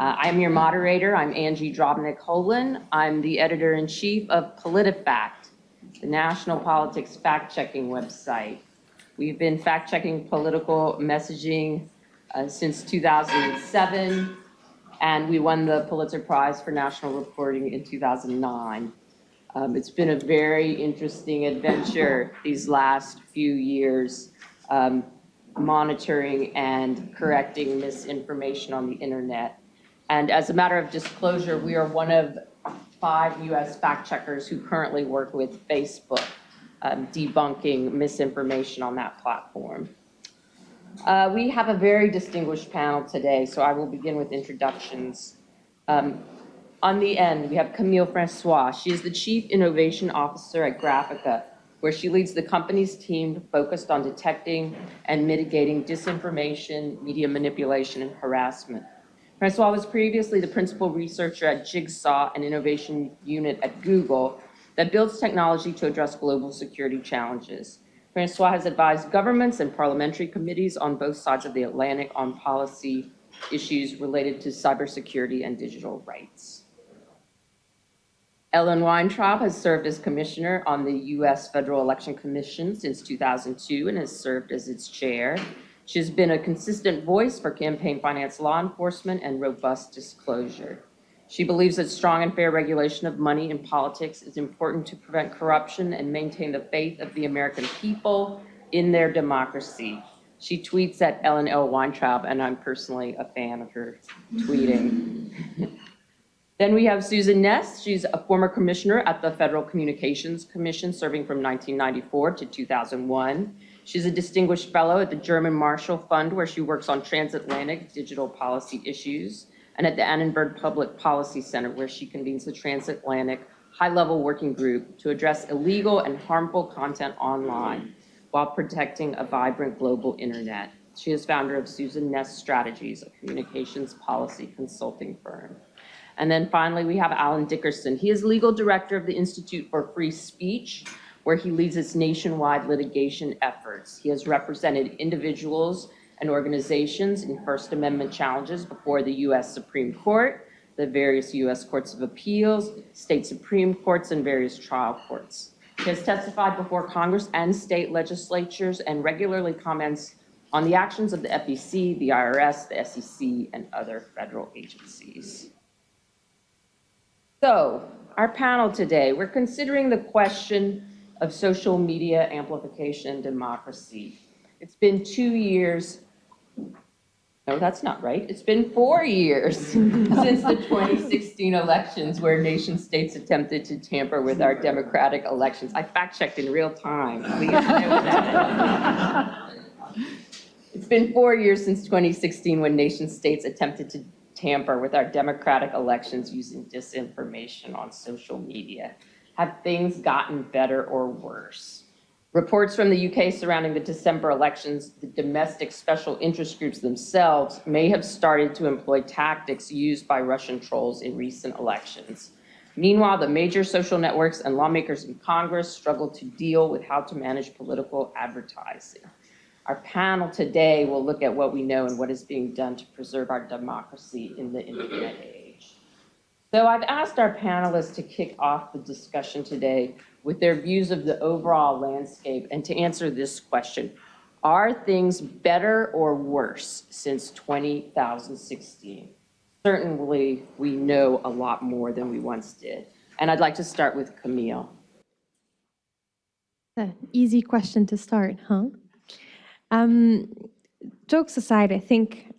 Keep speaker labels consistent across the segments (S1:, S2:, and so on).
S1: I'm your moderator. I'm Angie Holan. I'm the editor-in-chief of PolitiFact, the national politics fact-checking website. We've been fact-checking political messaging since 2007, and we won the Pulitzer Prize for National Reporting in 2009. It's been a very interesting adventure these last few years, monitoring and correcting misinformation on the internet. And as a matter of disclosure, we are one of 5 US fact checkers who currently work with Facebook, debunking misinformation on that platform. We have a very distinguished panel today, so I will begin with introductions. On the end, we have Camille François. She is the Chief Innovation Officer at Graphika, where she leads the company's team focused on detecting and mitigating disinformation, media manipulation, and harassment. François was previously the principal researcher at Jigsaw, an innovation unit at Google that builds technology to address global security challenges. François has advised governments and parliamentary committees on both sides of the Atlantic on policy issues related to cybersecurity and digital rights. Ellen Weintraub has served as commissioner on the U.S. Federal Election Commission since 2002 and has served as its chair. She has been a consistent voice for campaign finance law enforcement and robust disclosure. She believes that strong and fair regulation of money in politics is important to prevent corruption and maintain the faith of the American people in their democracy. She tweets at Ellen L. Weintraub, and I'm personally a fan of her tweeting. Then we have Susan Ness. She's a former commissioner at the Federal Communications Commission, serving from 1994 to 2001. She's a distinguished fellow at the German Marshall Fund, where she works on transatlantic digital policy issues, and at the Annenberg Public Policy Center, where she convenes the transatlantic high-level working group to address illegal and harmful content online while protecting a vibrant global internet. She is founder of Susan Ness Strategies, a communications policy consulting firm. And then finally, we have Alan Dickerson. He is legal director of the Institute for Free Speech, where he leads its nationwide litigation efforts. He has represented individuals and organizations in First Amendment challenges before the U.S. Supreme Court, the various U.S. Courts of Appeals, state Supreme Courts, and various trial courts. He has testified before Congress and state legislatures and regularly comments on the actions of the FEC, the IRS, the SEC, and other federal agencies. So, our panel today, we're considering the question of social media amplification and democracy. It's been 2 years, no, that's not right. It's been 4 years since the 2016 elections, where nation states attempted to tamper with our democratic elections. I fact-checked in real time. Please know that. It's been 4 years since 2016, when nation states attempted to tamper with our democratic elections using disinformation on social media. Have things gotten better or worse? Reports from the UK surrounding the December elections, the domestic special interest groups themselves may have started to employ tactics used by Russian trolls in recent elections. Meanwhile, the major social networks and lawmakers in Congress struggle to deal with how to manage political advertising. Our panel today will look at what we know and what is being done to preserve our democracy in the internet age. So I've asked our panelists to kick off the discussion today with their views of the overall landscape and to answer this question: are things better or worse since 2016? Certainly, we know a lot more than we once did. And I'd like to start with Camille.
S2: An easy question to start, huh? Jokes aside, I think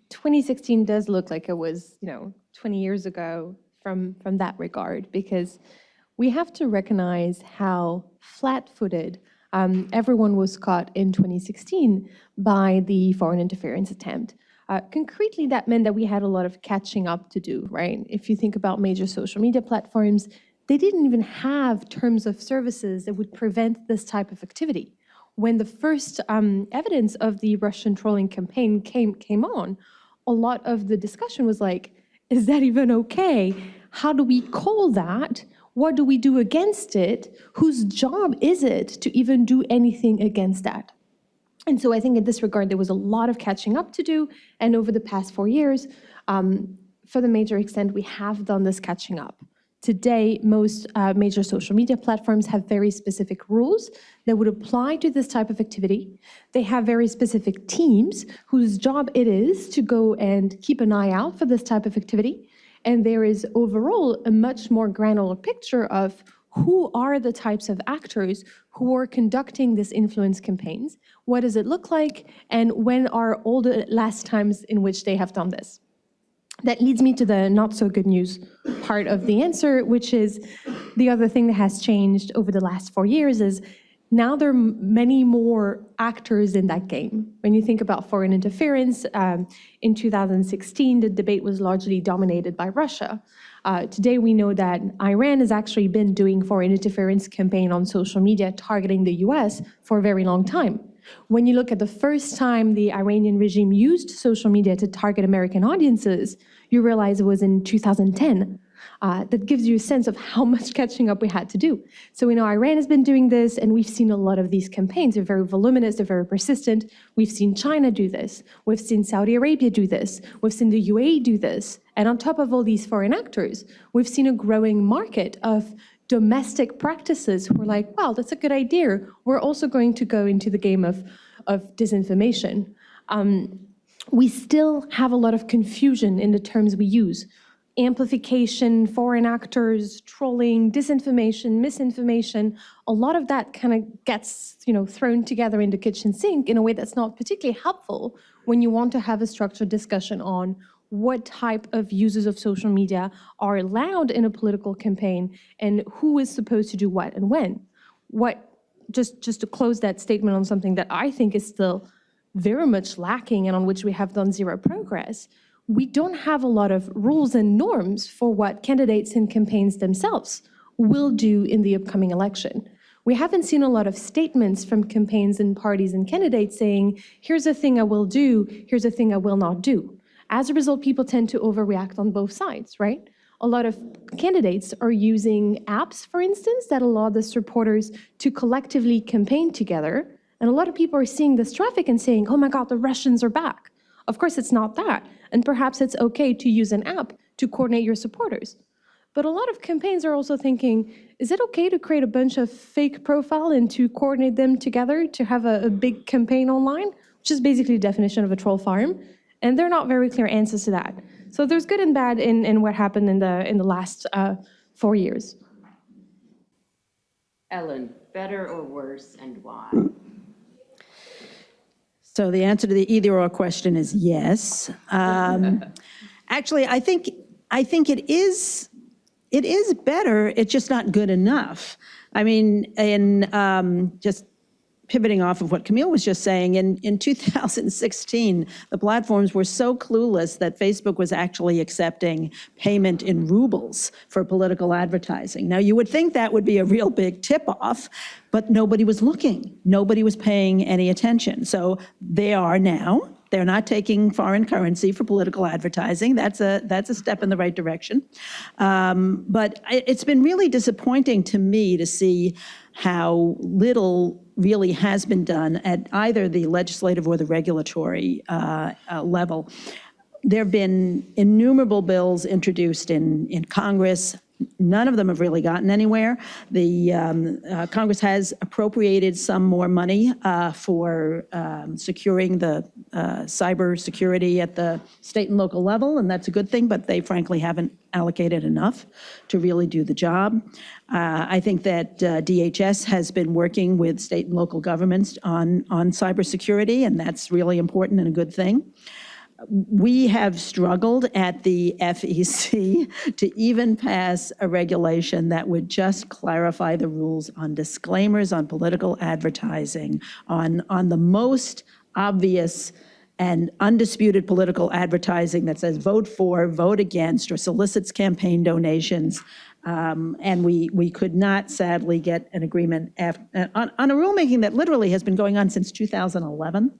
S2: 2016 does look like it was, 20 years ago from that regard, because we have to recognize how flat-footed everyone was caught in 2016 by the foreign interference attempt. Concretely, that meant that we had a lot of catching up to do, right? If you think about major social media platforms, they didn't even have terms of services that would prevent this type of activity. When the first evidence of the Russian trolling campaign came on, a lot of the discussion was like, is that even okay? How do we call that? What do we do against it? Whose job is it to even do anything against that? And so I think in this regard, there was a lot of catching up to do. And over the past 4 years, for the major extent, we have done this catching up. Today, most major social media platforms have very specific rules that would apply to this type of activity. They have very specific teams whose job it is to go and keep an eye out for this type of activity. And there is overall a much more granular picture of who are the types of actors who are conducting these influence campaigns, what does it look like, and when are all the last times in which they have done this. That leads me to the not so good news part of the answer, which is the other thing that has changed over the last 4 years is now there are many more actors in that game. When you think about foreign interference, in 2016, the debate was largely dominated by Russia. Today, we know that Iran has actually been doing foreign interference campaign on social media targeting the US for a very long time. When you look at the first time the Iranian regime used social media to target American audiences, you realize it was in 2010. That gives you a sense of how much catching up we had to do. So we know Iran has been doing this, and we've seen a lot of these campaigns. They're very voluminous, they're very persistent. We've seen China do this. We've seen Saudi Arabia do this. We've seen the UAE do this. And on top of all these foreign actors, we've seen a growing market of domestic practices who are like, wow, that's a good idea. We're also going to go into the game of disinformation. We still have a lot of confusion in the terms we use. Amplification, foreign actors, trolling, disinformation, misinformation, a lot of that kind of gets, thrown together in the kitchen sink in a way that's not particularly helpful when you want to have a structured discussion on what type of users of social media are allowed in a political campaign and who is supposed to do what and when. Just to close that statement on something that I think is still very much lacking and on which we have done zero progress, we don't have a lot of rules and norms for what candidates and campaigns themselves will do in the upcoming election. We haven't seen a lot of statements from campaigns and parties and candidates saying, here's a thing I will do, here's a thing I will not do. As a result, people tend to overreact on both sides, right? A lot of candidates are using apps, for instance, that allow the supporters to collectively campaign together. And a lot of people are seeing this traffic and saying, oh my God, the Russians are back. Of course, it's not that. And perhaps it's okay to use an app to coordinate your supporters. But a lot of campaigns are also thinking, is it okay to create a bunch of fake profile and to coordinate them together to have a big campaign online, which is basically the definition of a troll farm? And there are not very clear answers to that. So there's good and bad in what happened in the last 4 years.
S1: Ellen, better or worse, and why?
S3: So the answer to the either-or question is yes. Actually, I think it is better. It's just not good enough. I mean, just pivoting off of what Camille was just saying, in 2016, the platforms were so clueless that Facebook was actually accepting payment in rubles for political advertising. Now, you would think that would be a real big tip-off, but nobody was looking. Nobody was paying any attention. So they are now. They're not taking foreign currency for political advertising. That's a step in the right direction. But it's been really disappointing to me to see how little really has been done at either the legislative or the regulatory level. There have been innumerable bills introduced in Congress. None of them have really gotten anywhere. The Congress has appropriated some more money for securing the cyber security at the state and local level, and that's a good thing, but they frankly haven't allocated enough to really do the job. I think that DHS has been working with state and local governments on cybersecurity, and that's really important and a good thing. We have struggled at the FEC to even pass a regulation that would just clarify the rules on disclaimers on political advertising, on the most obvious and undisputed political advertising that says vote for, vote against, or solicits campaign donations. And we could not sadly get an agreement on a rulemaking that literally has been going on since 2011.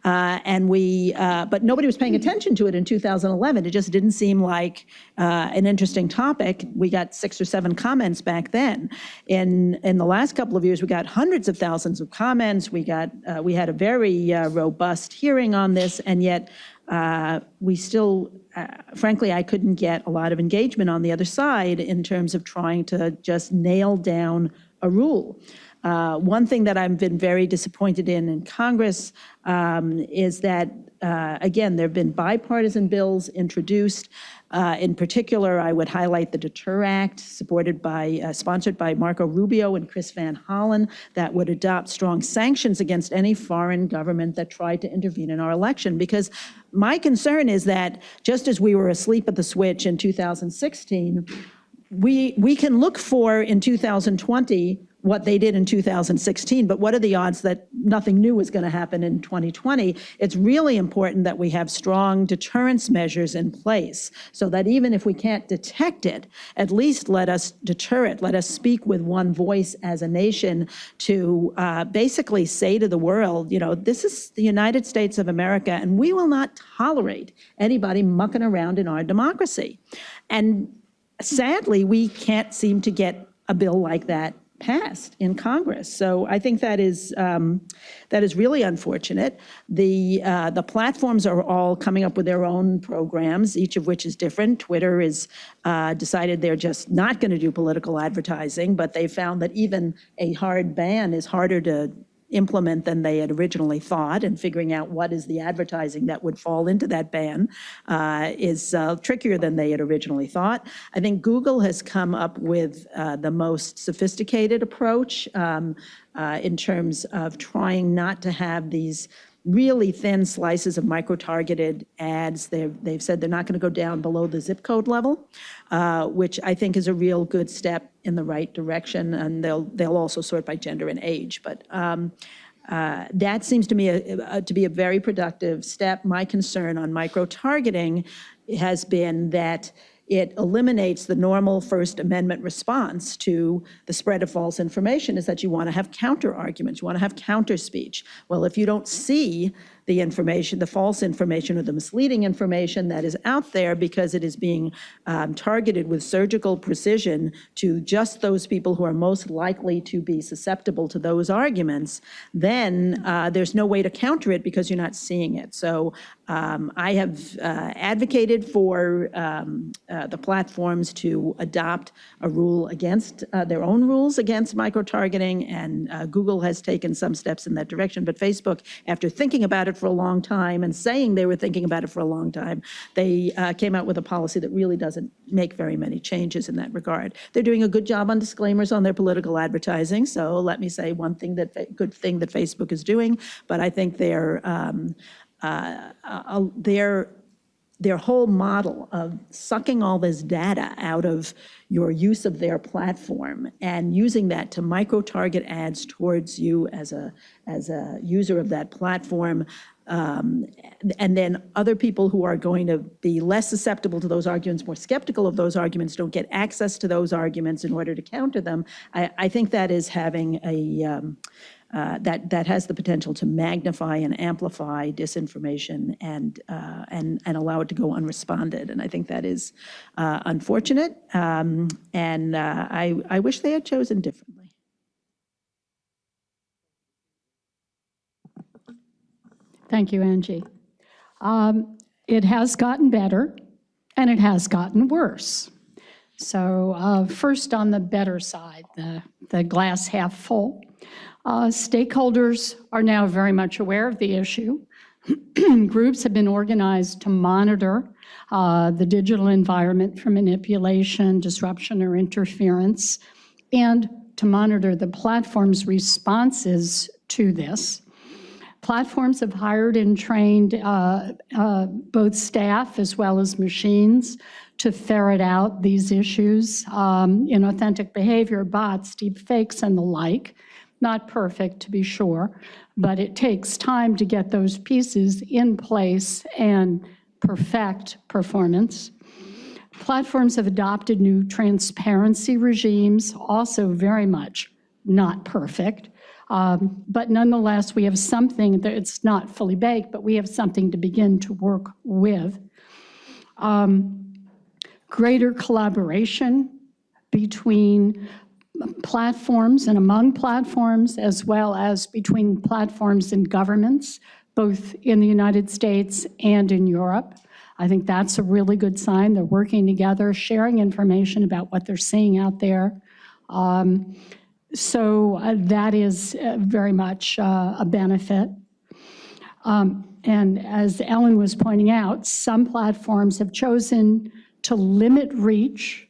S3: But nobody was paying attention to it in 2011. It just didn't seem like an interesting topic. We got 6 or 7 comments back then. In the last couple of years, we got hundreds of thousands of comments. We had a very robust hearing on this, and yet we still, frankly, I couldn't get a lot of engagement on the other side in terms of trying to just nail down a rule. One thing that I've been very disappointed in Congress is that, again, there have been bipartisan bills introduced. In particular, I would highlight the Deter Act, sponsored by Marco Rubio and Chris Van Hollen, that would adopt strong sanctions against any foreign government that tried to intervene in our election. Because my concern is that just as we were asleep at the switch in 2016, we can look for in 2020 what they did in 2016, but what are the odds that nothing new is going to happen in 2020? It's really important that we have strong deterrence measures in place so that even if we can't detect it, at least let us deter it. Let us speak with one voice as a nation to basically say to the world, you know, this is the United States of America, and we will not tolerate anybody mucking around in our democracy. And sadly, we can't seem to get a bill like that passed in Congress. So I think that is really unfortunate. The platforms are all coming up with their own programs, each of which is different. Twitter is decided they're just not going to do political advertising, but they found that even a hard ban is harder to implement than they had originally thought, and figuring out what is the advertising that would fall into that ban is trickier than they had originally thought. I think Google has come up with the most sophisticated approach in terms of trying not to have these really thin slices of micro-targeted ads. They've said they're not going to go down below the zip code level, which I think is a real good step in the right direction, and they'll also sort by gender and age. But that seems to me to be a very productive step. My concern on micro-targeting has been that it eliminates the normal First Amendment response to the spread of false information, is that you want to have counter arguments, you want to have counter speech. Well, if you don't see the information, the false information or the misleading information that is out there because it is being targeted with surgical precision to just those people who are most likely to be susceptible to those arguments, then there's no way to counter it because you're not seeing it. So I have advocated for the platforms to adopt a rule against their own rules against micro-targeting, and Google has taken some steps in that direction. But Facebook, after thinking about it for a long time and saying they were thinking about it for a long time, they came out with a policy that really doesn't make very many changes in that regard. They're doing a good job on disclaimers on their political advertising, so let me say one thing good thing that Facebook is doing, but I think their whole model of sucking all this data out of your use of their platform and using that to micro-target ads towards you as a user of that platform, and then other people who are going to be less susceptible to those arguments, more skeptical of those arguments, don't get access to those arguments in order to counter them. I think that is having that has the potential to magnify and amplify disinformation and allow it to go unresponded. And I think that is unfortunate. And I wish they had chosen differently.
S4: Thank you, Angie. It has gotten better, and it has gotten worse. So first, on the better side, the glass half full. Stakeholders are now very much aware of the issue. Groups have been organized to monitor the digital environment for manipulation, disruption, or interference, and to monitor the platform's responses to this. Platforms have hired and trained both staff as well as machines to ferret out these issues, inauthentic behavior, bots, deep fakes, and the like. Not perfect, to be sure, but it takes time to get those pieces in place and perfect performance. Platforms have adopted new transparency regimes, also very much not perfect. But nonetheless, we have something that it's not fully baked, but we have something to begin to work with. Greater collaboration between platforms and among platforms, as well as between platforms and governments, both in the United States and in Europe. I think that's a really good sign. They're working together, sharing information about what they're seeing out there. So that is very much a benefit. And as Ellen was pointing out, some platforms have chosen to limit reach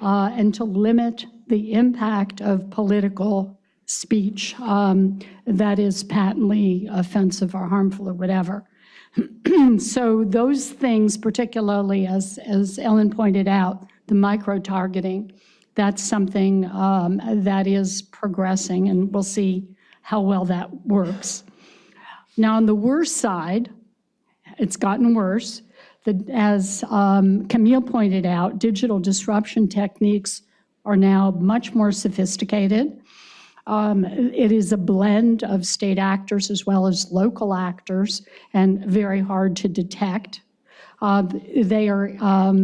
S4: and to limit the impact of political speech that is patently offensive or harmful or whatever. So those things, particularly as Ellen pointed out, the micro-targeting, that's something that is progressing, and we'll see how well that works. Now, on the worse side, it's gotten worse. As Camille pointed out, digital disruption techniques are now much more sophisticated. It is a blend of state actors as well as local actors, and very hard to detect. They are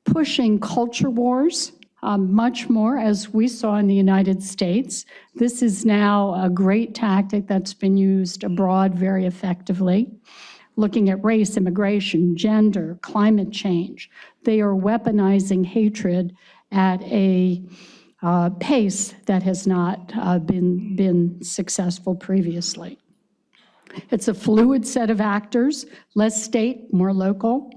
S4: pushing culture wars much more, as we saw in the United States. This is now a great tactic that's been used abroad very effectively. Looking at race, immigration, gender, climate change, they are weaponizing hatred at a pace that has not been successful previously. It's a fluid set of actors, less state, more local.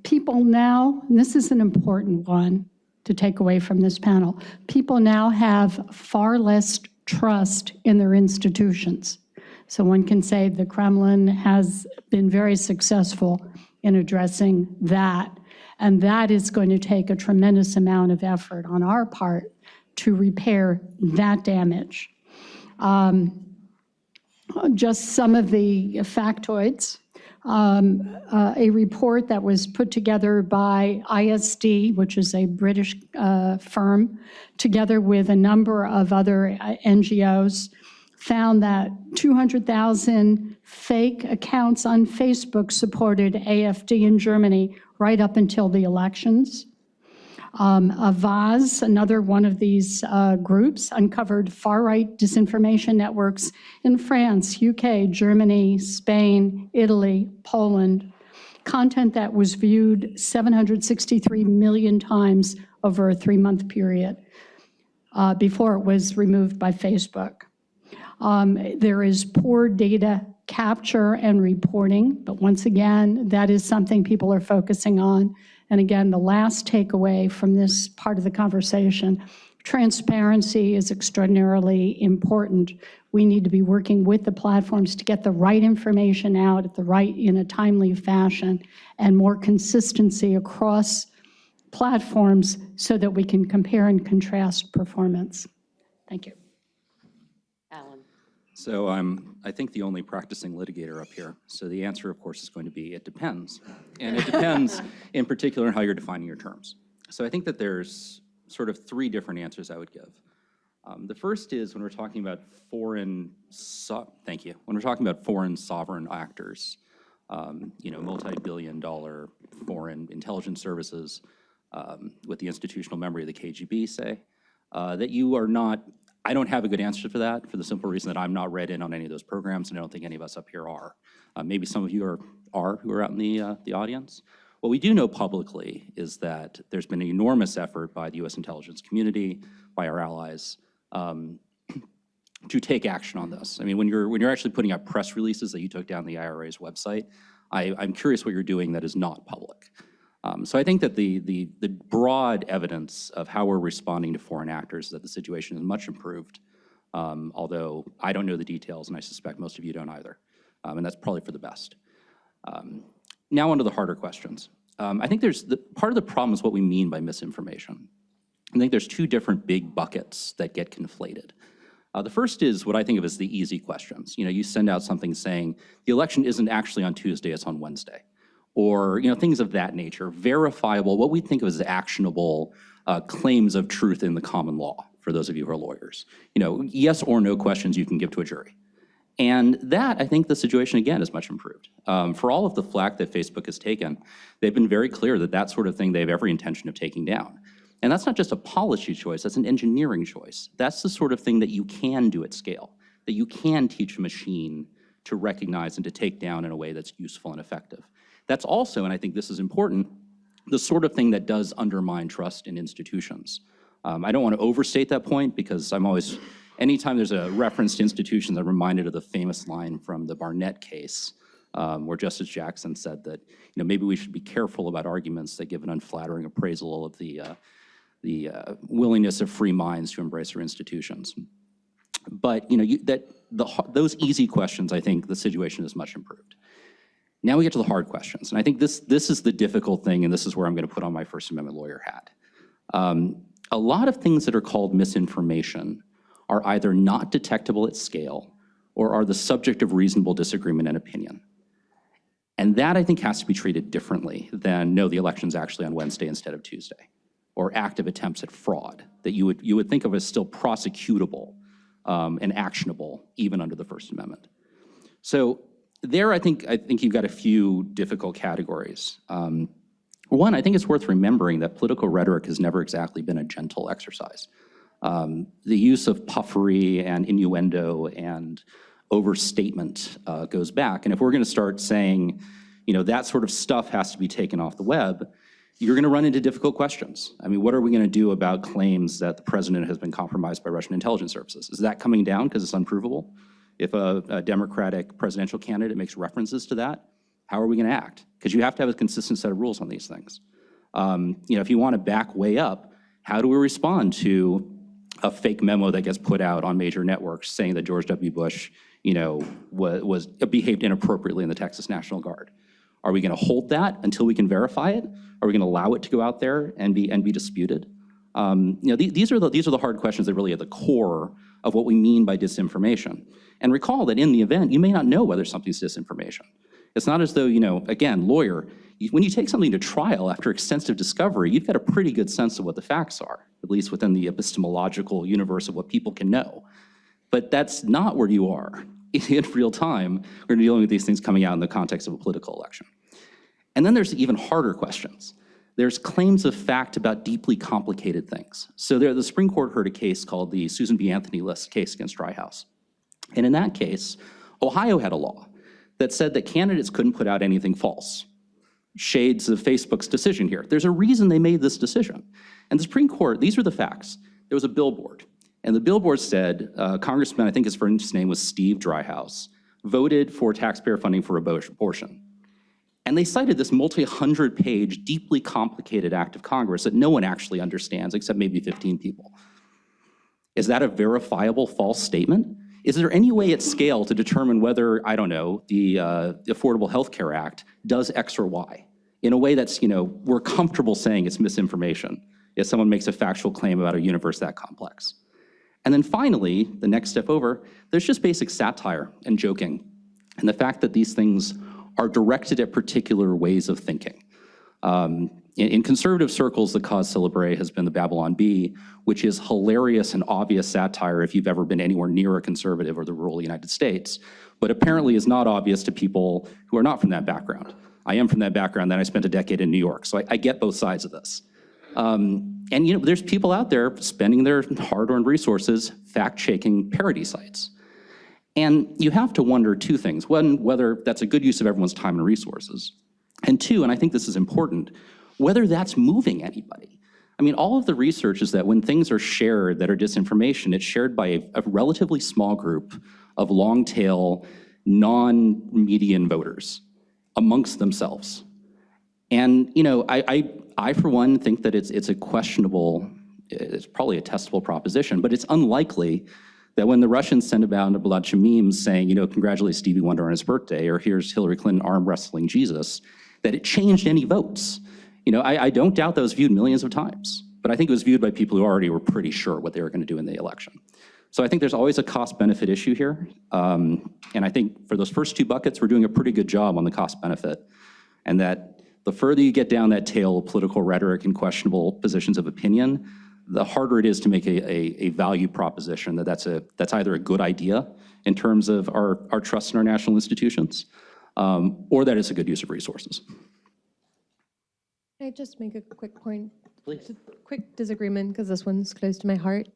S4: People now, and this is an important one to take away from this panel, people now have far less trust in their institutions. So one can say the Kremlin has been very successful in addressing that. And that is going to take a tremendous amount of effort on our part to repair that damage. Just some of the factoids. A report that was put together by ISD, which is a British firm, together with a number of other NGOs, found that 200,000 fake accounts on Facebook supported AfD in Germany right up until the elections. Avaz, another one of these groups, uncovered far-right disinformation networks in France, UK, Germany, Spain, Italy, Poland. Content that was viewed 763 million times over a 3-month period before it was removed by Facebook. There is poor data capture and reporting, but once again, that is something people are focusing on. And again, the last takeaway from this part of the conversation, transparency is extraordinarily important. We need to be working with the platforms to get the right information out in a timely fashion, and more consistency across platforms so that we can compare and contrast performance. Thank you.
S1: Alan.
S5: So I think the only practicing litigator up here. So the answer, of course, is going to be it depends. And it depends in particular on how you're defining your terms. So I think that there's sort of 3 different answers I would give. The first is when we're talking about when we're talking about foreign sovereign actors, multi-billion-dollar foreign intelligence services with the institutional memory of the KGB, say, that you are not. I don't have a good answer for that, for the simple reason that I'm not read in on any of those programs, and I don't think any of us up here are. Maybe some of you are who are out in the audience. What we do know publicly is that there's been an enormous effort by the U.S. intelligence community, by our allies, to take action on this. I mean, when you're actually putting out press releases that you took down the IRA's website, I'm curious what you're doing that is not public. So I think that the broad evidence of how we're responding to foreign actors is that the situation is much improved, although I don't know the details, and I suspect most of you don't either. And that's probably for the best. Now on to the harder questions. I think part of the problem is what we mean by misinformation. I think there's 2 different big buckets that get conflated. The first is what I think of as the easy questions. You send out something saying the election isn't actually on Tuesday, it's on Wednesday. or things of that nature, verifiable, what we think of as actionable claims of truth in the common law, for those of you who are lawyers. Yes or no questions you can give to a jury. And that, I think the situation, again, is much improved. For all of the flack that Facebook has taken, they've been very clear that that sort of thing they have every intention of taking down. And that's not just a policy choice, that's an engineering choice. That's the sort of thing that you can do at scale, that you can teach a machine to recognize and to take down in a way that's useful and effective. That's also, and I think this is important, the sort of thing that does undermine trust in institutions. I don't want to overstate that point because I'm always, anytime there's a reference to institutions, I'm reminded of the famous line from the Barnett case, where Justice Jackson said that maybe we should be careful about arguments that give an unflattering appraisal of the willingness of free minds to embrace our institutions. But those easy questions, I think the situation is much improved. Now we get to the hard questions, and I think this is the difficult thing, and this is where I'm going to put on my First Amendment lawyer hat. A lot of things that are called misinformation are either not detectable at scale or are the subject of reasonable disagreement and opinion. And that, I think, has to be treated differently than, no, the election's actually on Wednesday instead of Tuesday, or active attempts at fraud that you would think of as still prosecutable and actionable even under the First Amendment. So there, I think you've got a few difficult categories. One, I think it's worth remembering that political rhetoric has never exactly been a gentle exercise. The use of puffery and innuendo and overstatement goes back. And if we're going to start saying, that sort of stuff has to be taken off the web, you're going to run into difficult questions. I mean, what are we going to do about claims that the president has been compromised by Russian intelligence services? Is that coming down because it's unprovable? If a Democratic presidential candidate makes references to that, how are we going to act? Because you have to have a consistent set of rules on these things. If you want to back way up, how do we respond to a fake memo that gets put out on major networks saying that George W. Bush, was behaved inappropriately in the Texas National Guard? Are we going to hold that until we can verify it? Are we going to allow it to go out there and be disputed? These are the hard questions that really are the core of what we mean by disinformation. And recall that in the event, you may not know whether something's disinformation. It's not as though, again, lawyer, when you take something to trial after extensive discovery, you've got a pretty good sense of what the facts are, at least within the epistemological universe of what people can know. But that's not where you are. In real time, we're dealing with these things coming out in the context of a political election. And then there's even harder questions. There's claims of fact about deeply complicated things. So the Supreme Court heard a case called the Susan B. Anthony List case against Dryhouse. And in that case, Ohio had a law that said that candidates couldn't put out anything false. Shades of Facebook's decision here. There's a reason they made this decision. And the Supreme Court, these are the facts. There was a billboard. And the billboard said, Congressman, I think his first name was Steve Dryhouse, voted for taxpayer funding for abortion. And they cited this multi-100-page, deeply complicated act of Congress that no one actually understands except maybe 15 people. Is that a verifiable false statement? Is there any way at scale to determine whether, I don't know, the Affordable Health Care Act does X or Y in a way that's, we're comfortable saying it's misinformation if someone makes a factual claim about a universe that complex? And then finally, the next step over, there's just basic satire and joking, and the fact that these things are directed at particular ways of thinking. In conservative circles, the cause célèbre has been the Babylon Bee, which is hilarious and obvious satire if you've ever been anywhere near a conservative or the rural United States, but apparently is not obvious to people who are not from that background. I am from that background, then I spent a decade in New York, so I get both sides of this. And there's people out there spending their hard-earned resources fact-checking parody sites. And you have to wonder two things. One, whether that's a good use of everyone's time and resources. And two, and I think this is important, whether that's moving anybody. I mean, all of the research is that when things are shared that are disinformation, it's shared by a relatively small group of long-tail, non-median voters amongst themselves. And, I for one, think that it's a questionable, it's probably a testable proposition, but it's unlikely that when the Russians send about a bunch of memes saying, congratulate Stevie Wonder on his birthday, or here's Hillary Clinton arm wrestling Jesus, that it changed any votes. I don't doubt that was viewed millions of times, but I think it was viewed by people who already were pretty sure what they were going to do in the election. So I think there's always a cost-benefit issue here. And I think for those first two buckets, we're doing a pretty good job on the cost-benefit. and that the further you get down that tail of political rhetoric and questionable positions of opinion, the harder it is to make a value proposition that's either a good idea in terms of our trust in our national institutions, or that it's a good use of resources.
S2: Can I just make a quick point?
S5: Please.
S2: Quick disagreement, because this one's close to my heart.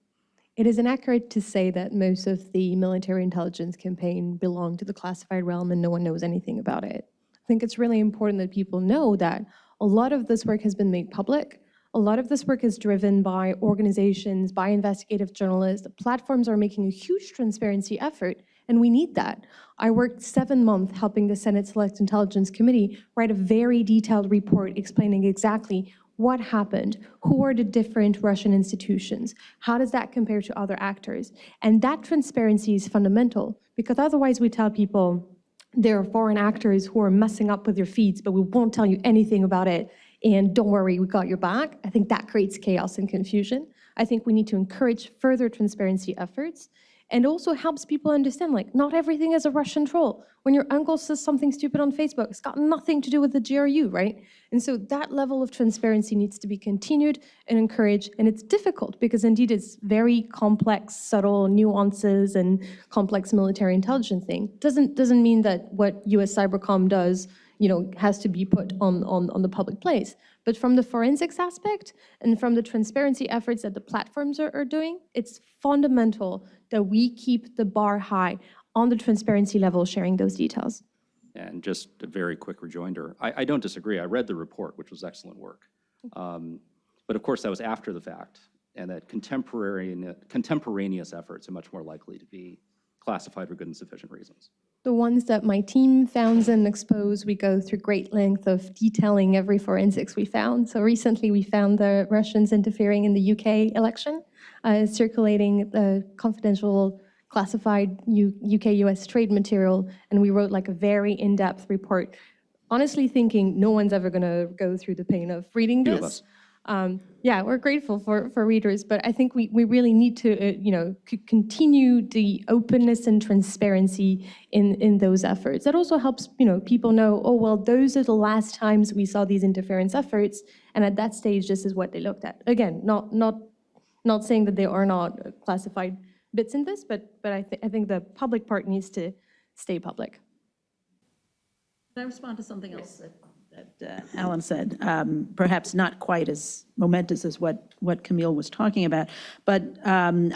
S2: It is inaccurate to say that most of the military intelligence campaign belonged to the classified realm and no one knows anything about it. I think it's really important that people know that a lot of this work has been made public. A lot of this work is driven by organizations, by investigative journalists. The platforms are making a huge transparency effort, and we need that. I worked 7 months helping the Senate Select Intelligence Committee write a very detailed report explaining exactly what happened, who are the different Russian institutions, how does that compare to other actors? And that transparency is fundamental, because otherwise we tell people there are foreign actors who are messing up with your feeds, but we won't tell you anything about it, and don't worry, we got your back. I think that creates chaos and confusion. I think we need to encourage further transparency efforts, and also helps people understand, like, not everything is a Russian troll. When your uncle says something stupid on Facebook, it's got nothing to do with the GRU, right? And so that level of transparency needs to be continued and encouraged, and it's difficult because indeed it's very complex, subtle nuances and complex military intelligence thing. Doesn't mean that what US Cybercom does, you know, has to be put on the public place. But from the forensics aspect and from the transparency efforts that the platforms are doing, it's fundamental that we keep the bar high on the transparency level, sharing those details.
S5: And just a very quick rejoinder, I don't disagree. I read the report, which was excellent work. But of course, that was after the fact, and that contemporaneous efforts are much more likely to be classified for good and sufficient reasons.
S2: The ones that my team found and exposed, we go through great length of detailing every forensics we found. So recently we found the Russians interfering in the UK election, circulating the confidential classified UK-US trade material, and we wrote like a very in-depth report, honestly thinking no one's ever gonna go through the pain of reading
S5: Few of
S2: this.
S5: us.
S2: Yeah, we're grateful for readers, but I think we really need to, continue the openness and transparency in those efforts. That also helps, people know, oh, well, those are the last times we saw these interference efforts, and at that stage, this is what they looked at. Again, not saying that there are not classified bits in this, but I think the public part needs to stay public.
S3: Can I respond to something else that Alan said? Perhaps not quite as momentous as what Camille was talking about, but Alan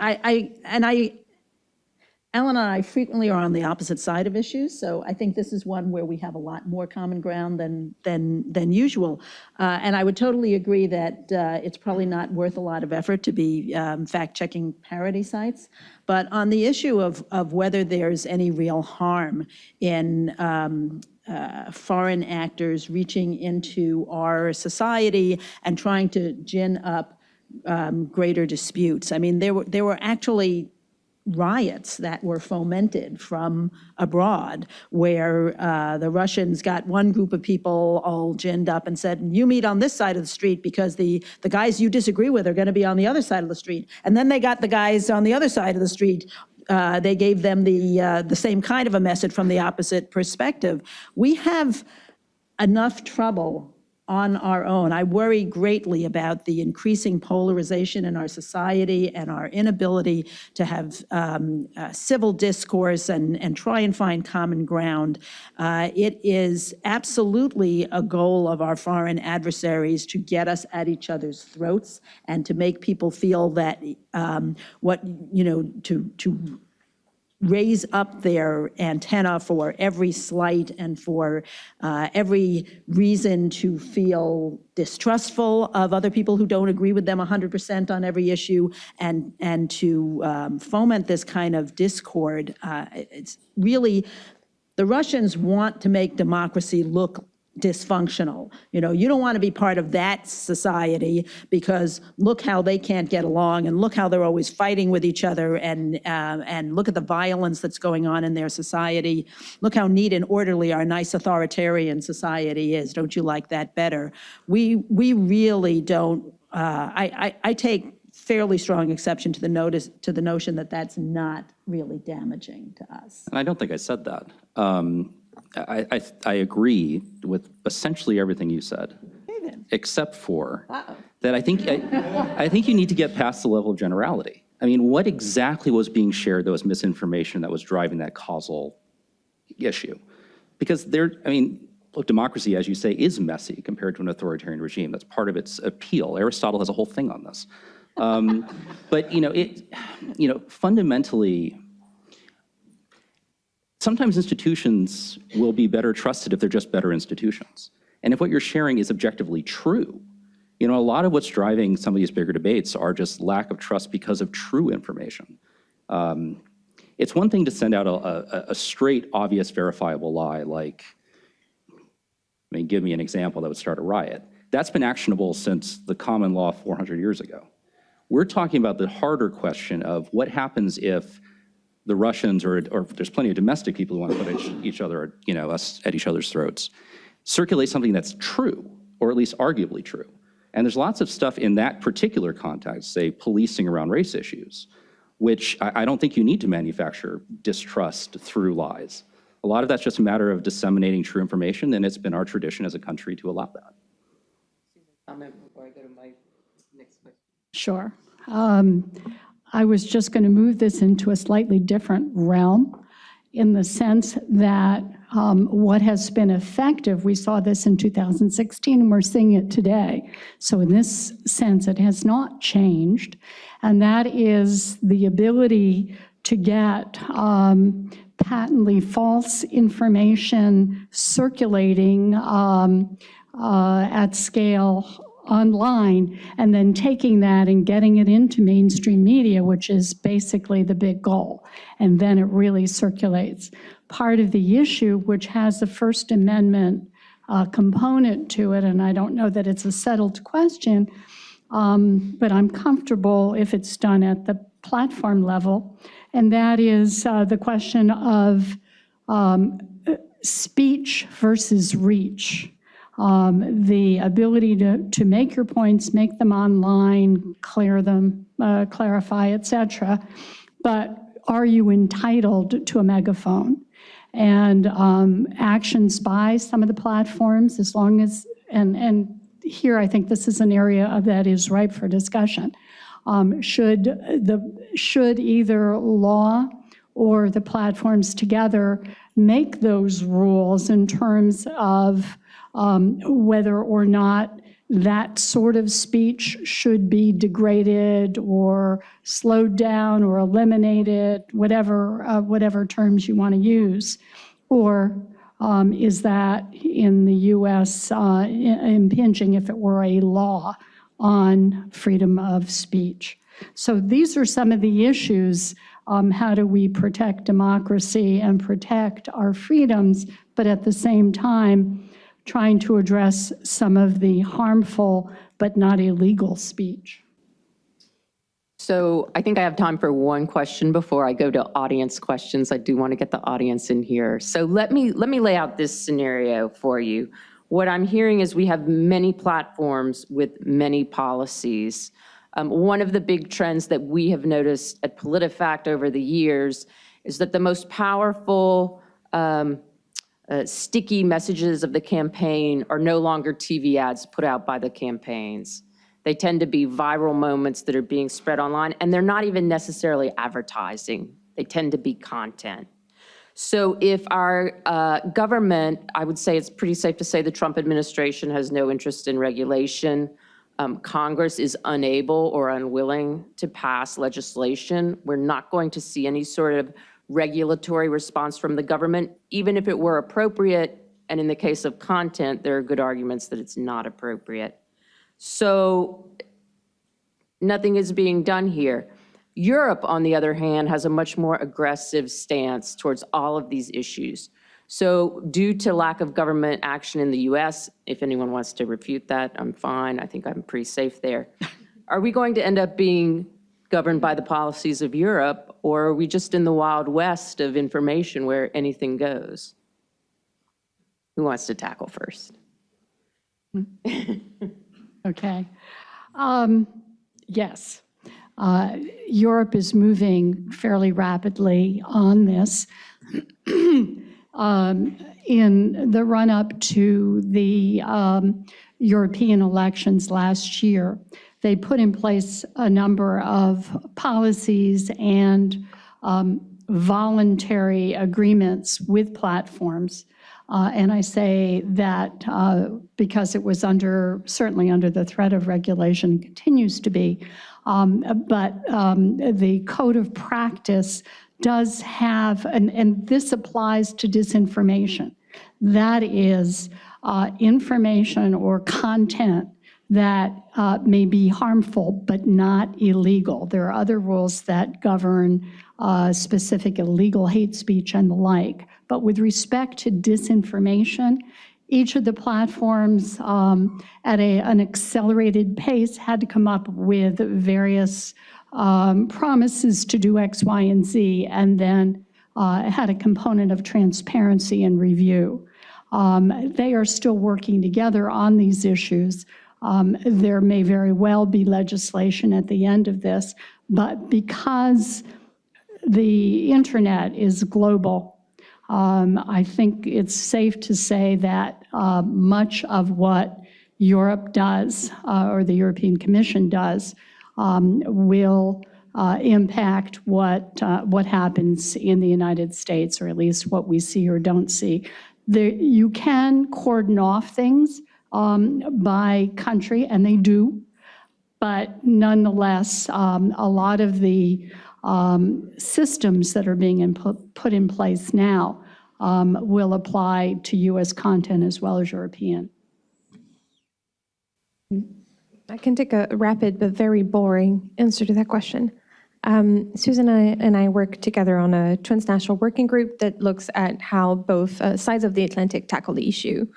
S3: and I frequently are on the opposite side of issues, so I think this is one where we have a lot more common ground than usual. And I would totally agree that it's probably not worth a lot of effort to be fact-checking parody sites. But on the issue of whether there's any real harm in foreign actors reaching into our society and trying to gin up greater disputes, I mean, there were actually riots that were fomented from abroad where the Russians got one group of people all ginned up and said, you meet on this side of the street because the guys you disagree with are going to be on the other side of the street. And then they got the guys on the other side of the street. They gave them the same kind of a message from the opposite perspective. We have enough trouble on our own. I worry greatly about the increasing polarization in our society and our inability to have civil discourse and try and find common ground. It is absolutely a goal of our foreign adversaries to get us at each other's throats and to make people feel that to raise up their antenna for every slight and for every reason to feel distrustful of other people who don't agree with them 100% on every issue, and to foment this kind of discord. It's really, the Russians want to make democracy look dysfunctional. You don't want to be part of that society because look how they can't get along and look how they're always fighting with each other and look at the violence that's going on in their society. Look how neat and orderly our nice authoritarian society is. Don't you like that better? We really don't. I take fairly strong exception to the notion that that's not really damaging to us.
S5: And I don't think I said that. I agree with essentially everything you said, except for that I think you need to get past the level of generality. I mean, what exactly was being shared that was misinformation that was driving that causal issue? Because look, democracy, as you say, is messy compared to an authoritarian regime. That's part of its appeal. Aristotle has a whole thing on this. But fundamentally, sometimes institutions will be better trusted if they're just better institutions. And if what you're sharing is objectively true, a lot of what's driving some of these bigger debates are just lack of trust because of true information. It's one thing to send out a straight, obvious, verifiable lie like, give me an example that would start a riot. That's been actionable since the common law 400 years ago. We're talking about the harder question of what happens if the Russians, or there's plenty of domestic people who want to put each other, us at each other's throats, circulate something that's true, or at least arguably true. And there's lots of stuff in that particular context, say policing around race issues, which I don't think you need to manufacture distrust through lies. A lot of that's just a matter of disseminating true information, and it's been our tradition as a country to allow that.
S1: Comment before I go to my next question.
S4: Sure. I was just going to move this into a slightly different realm in the sense that what has been effective, we saw this in 2016 and we're seeing it today. So in this sense, it has not changed. And that is the ability to get patently false information circulating at scale online, and then taking that and getting it into mainstream media, which is basically the big goal. And then it really circulates. Part of the issue, which has the First Amendment component to it, and I don't know that it's a settled question, but I'm comfortable if it's done at the platform level, and that is the question of speech versus reach. The ability to make your points, make them online, clear them, clarify, etc. But are you entitled to a megaphone? And actions by some of the platforms, as long as, and here I think this is an area that is ripe for discussion. Should either law or the platforms together make those rules in terms of whether or not that sort of speech should be degraded or slowed down or eliminated, whatever terms you want to use? Or is that in the U.S. Impinging, if it were a law, on freedom of speech? So these are some of the issues. How do we protect democracy and protect our freedoms, but at the same time, trying to address some of the harmful but not illegal speech?
S1: So I think I have time for one question before I go to audience questions. I do want to get the audience in here. So let me lay out this scenario for you. What I'm hearing is we have many platforms with many policies. One of the big trends that we have noticed at PolitiFact over the years is that the most powerful sticky messages of the campaign are no longer TV ads put out by the campaigns. They tend to be viral moments that are being spread online, and they're not even necessarily advertising. They tend to be content. So if our government, I would say it's pretty safe to say the Trump administration has no interest in regulation. Congress is unable or unwilling to pass legislation. We're not going to see any sort of regulatory response from the government, even if it were appropriate. And in the case of content, there are good arguments that it's not appropriate. So nothing is being done here. Europe, on the other hand, has a much more aggressive stance towards all of these issues. So due to lack of government action in the US, if anyone wants to refute that, I'm fine. I think I'm pretty safe there. Are we going to end up being governed by the policies of Europe, or are we just in the Wild West of information where anything goes? Who wants to tackle first?
S4: Okay. Yes. Europe is moving fairly rapidly on this. in the run-up to the European elections last year, they put in place a number of policies and voluntary agreements with platforms. And I say that because it was certainly under the threat of regulation, continues to be. But the code of practice does have, and this applies to disinformation, that is information or content that may be harmful but not illegal. There are other rules that govern specific illegal hate speech and the like. But with respect to disinformation, each of the platforms at an accelerated pace had to come up with various promises to do X, Y, and Z, and then had a component of transparency and review. They are still working together on these issues. There may very well be legislation at the end of this, but because the internet is global, I think it's safe to say that much of what Europe does, or the European Commission does, will impact what happens in the United States, or at least what we see or don't see. You can cordon off things by country, and they do, but nonetheless, a lot of the systems that are being put in place now will apply to U.S. content as well as European.
S2: I can take a rapid but very boring answer to that question. Susan and I work together on a transnational working group that looks at how both sides of the Atlantic tackle the issue.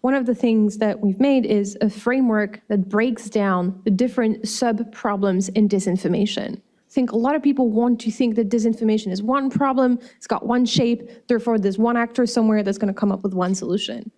S2: One of the things that we've made is a framework that breaks down the different sub-problems in disinformation. I think a lot of people want to think that disinformation is one problem, it's got one shape, therefore there's one actor somewhere that's going to come up with one solution.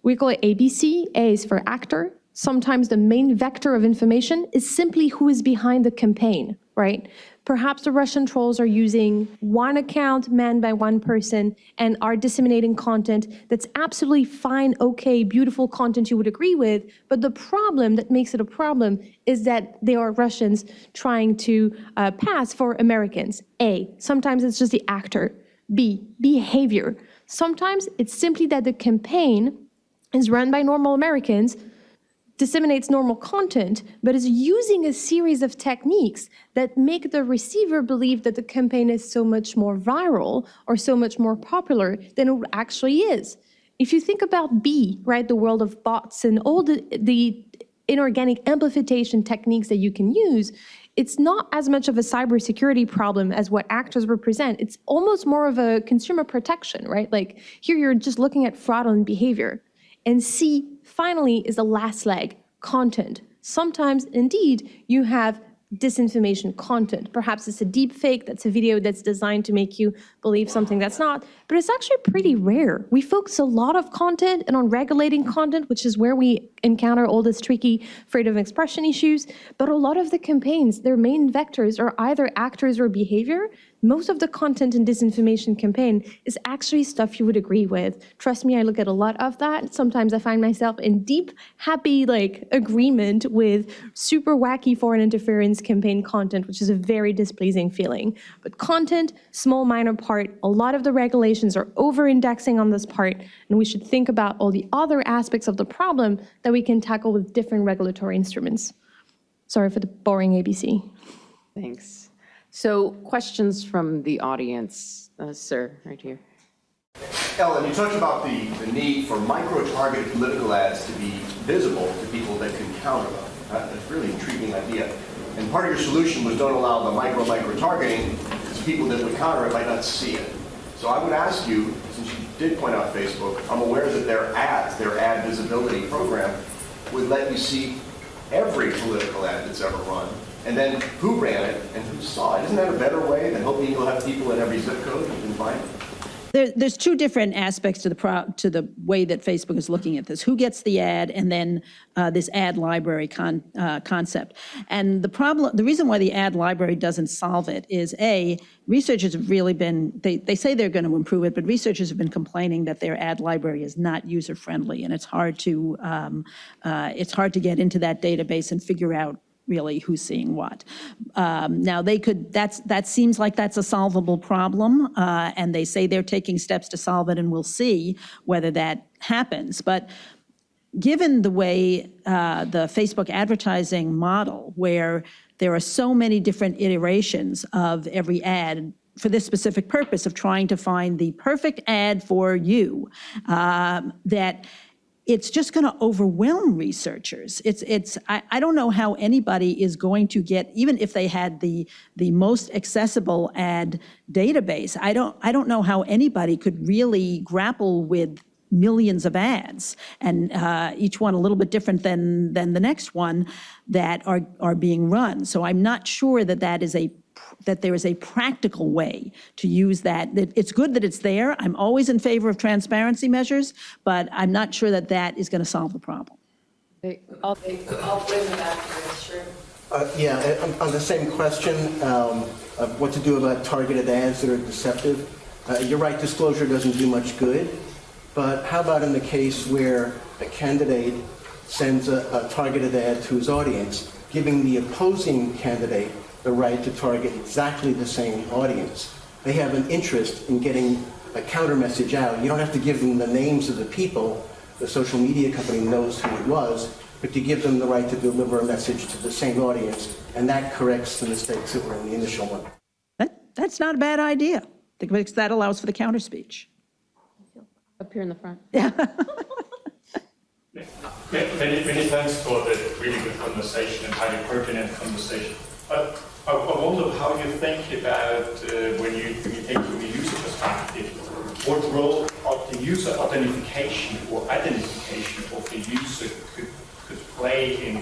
S2: We call it ABC. A is for actor. Sometimes the main vector of information is simply who is behind the campaign, right? Perhaps the Russian trolls are using one account manned by one person and are disseminating content that's absolutely fine, okay, beautiful content you would agree with, but the problem that makes it a problem is that they are Russians trying to pass for Americans. A, sometimes it's just the actor. B, behavior. Sometimes it's simply that the campaign is run by normal Americans, disseminates normal content, but is using a series of techniques that make the receiver believe that the campaign is so much more viral or so much more popular than it actually is. If you think about B, right, the world of bots and all the inorganic amplification techniques that you can use, it's not as much of a cybersecurity problem as what actors represent. It's almost more of a consumer protection, right? Like here you're just looking at fraudulent behavior. And C, finally, is the last leg, content. Sometimes, indeed, you have disinformation content. Perhaps it's a deep fake, that's a video that's designed to make you believe something that's not, but it's actually pretty rare. We focus a lot of content and on regulating content, which is where we encounter all this tricky freedom of expression issues, but a lot of the campaigns, their main vectors are either actors or behavior. Most of the content in disinformation campaign is actually stuff you would agree with. Trust me, I look at a lot of that. Sometimes I find myself in deep, happy agreement with super wacky foreign interference campaign content, which is a very displeasing feeling. But content, small minor part, a lot of the regulations are over-indexing on this part, and we should think about all the other aspects of the problem that we can tackle with different regulatory instruments. Sorry for the boring ABC.
S1: Thanks. So questions from the audience. Sir, right here.
S6: Ellen, you talked about the need for micro-targeted political ads to be visible to people that can counter them. That's a really intriguing idea. And part of your solution was don't allow the micro-targeting because people that would counter it might not see it. So I would ask you, since you did point out Facebook, I'm aware that their ads, their ad visibility program, would let you see every political ad that's ever run, and then who ran it and who saw it. Isn't that a better way than hoping you'll have people in every zip code you can find?
S3: There's two different aspects to the way that Facebook is looking at this. Who gets the ad, and then this ad library concept. And the reason why the ad library doesn't solve it is, researchers have really been, they say they're going to improve it, but researchers have been complaining that their ad library is not user-friendly, and it's hard to get into that database and figure out really who's seeing what. Now that seems like that's a solvable problem, and they say they're taking steps to solve it, and we'll see whether that happens. But given the way the Facebook advertising model, where there are so many different iterations of every ad for this specific purpose of trying to find the perfect ad for you, that it's just going to overwhelm researchers. I don't know how anybody is going to get, even if they had the most accessible ad database, I don't know how anybody could really grapple with millions of ads, and each one a little bit different than the next one that are being run. So I'm not sure that there is a practical way to use that. It's good that it's there. I'm always in favor of transparency measures, but I'm not sure that is going to solve the problem.
S1: I'll bring them back to this, sure.
S7: On the same question of what to do about targeted ads that are deceptive, you're right, disclosure doesn't do much good, but how about in the case where a candidate sends a targeted ad to his audience, giving the opposing candidate the right to target exactly the same audience? They have an interest in getting a counter message out. You don't have to give them the names of the people. The social media company knows who it was, but you give them the right to deliver a message to the same audience, and that corrects the mistakes that were in the initial one.
S3: That's not a bad idea, because that allows for the counter speech.
S1: Up here in the front.
S8: Many thanks for the really good conversation and highly pertinent conversation. I wonder how you think about when you think from the user perspective, what role of the user identification or identification of the user could play in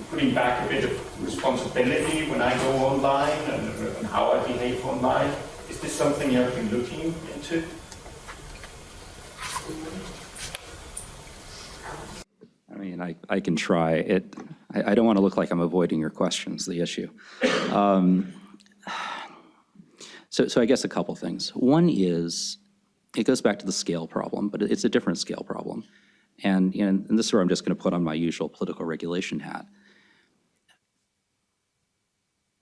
S8: putting back a bit of responsibility when I go online and how I behave online. Is this something you have been looking into?
S5: I mean, I can try it. I don't want to look like I'm avoiding your questions, the issue. So I guess a couple things. One is, it goes back to the scale problem, but it's a different scale problem. And this is where I'm just going to put on my usual political regulation hat.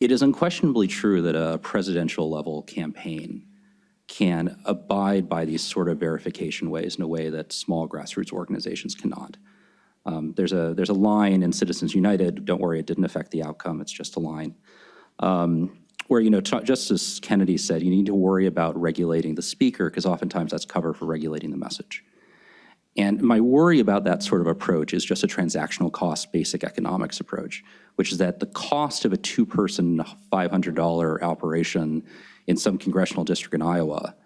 S5: It is unquestionably true that a presidential level campaign can abide by these sort of verification ways in a way that small grassroots organizations cannot. There's a line in Citizens United, don't worry, it didn't affect the outcome, it's just a line, where, Justice Kennedy said, you need to worry about regulating the speaker, because oftentimes that's cover for regulating the message. And my worry about that sort of approach is just a transactional cost basic economics approach, which is that the cost of a two-person $500 operation in some congressional district in Iowa